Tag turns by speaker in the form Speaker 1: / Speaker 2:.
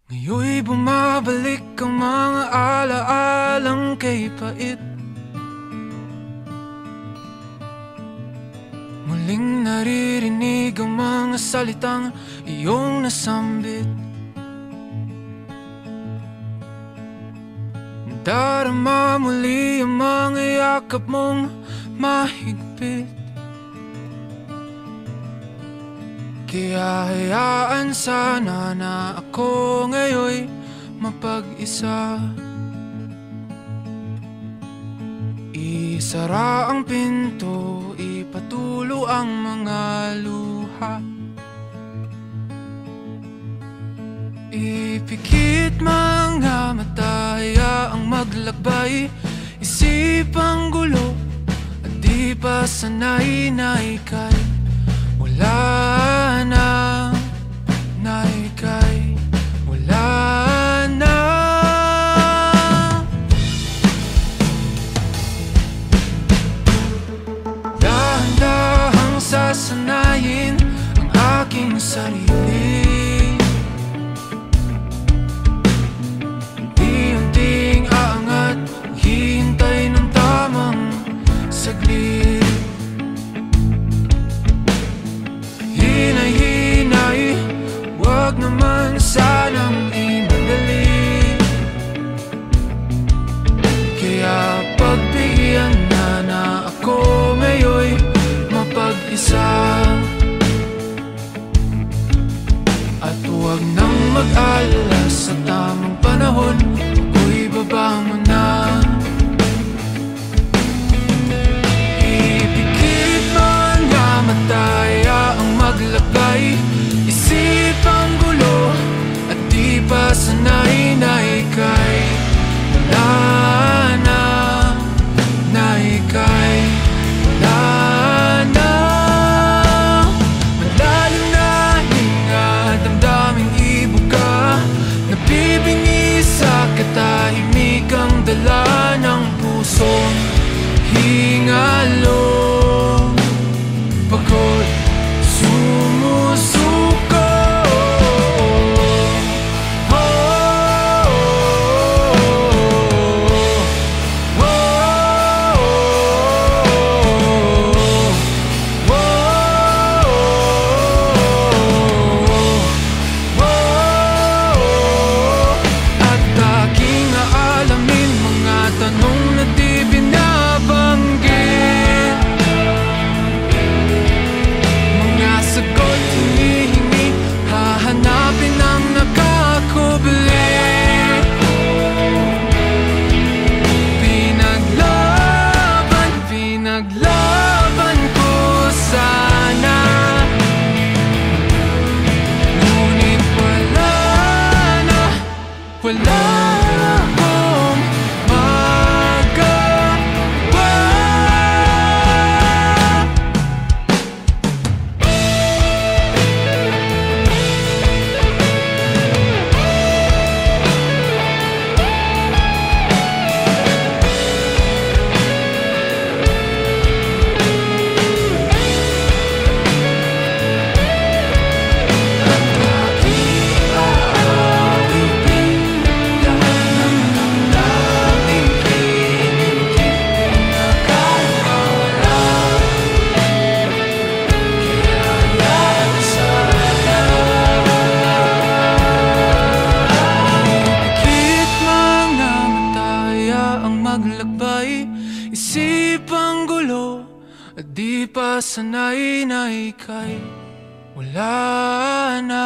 Speaker 1: Ngayon'y bumabalik ang mga alaalang kay pait. Muling naririnig ang mga salitang iyong nasambit. Darama muli ang mga yakap mong mahigpit. Kaya hayaan sana na ako ngayon'y mapag-isa. Isara ang pinto, ipatulo ang mga luha. Ipikit mga mata, hayaang maglakbay. Isipang gulo at di pa sanay na ika'y wala na, na ika'y wala na. Dahan-dahang sasanayin ang aking sarili. Unti-unting aangat, hihintay ng tamang saglit. Hinay-hinay, wag naman sanang imadali. Kaya pagbigyan na ako ngayon'y mapag-isa. At huwag nang mag-alala, sa tamang panahon ako'y baba mo na. Ipikit mga mata, hayaang maglakbay. Isipang gulo at di pa sanay na ika'y wala na, na ika'y wala na. Malalim na hinga, damdaming ibuka. Nabibingi sa katahimikang dala ng pusong hingalo. Pagod sumusuko. At aking aalamin mga tanong na di binabanggit. Mga sagot hinihingi, hahanapin ang nakakubli. Pinaglaban ko sana, ngunit wala na, wala akong magawa. Maglakbay, isipang gulo at di pa sanay na ika'y wala na.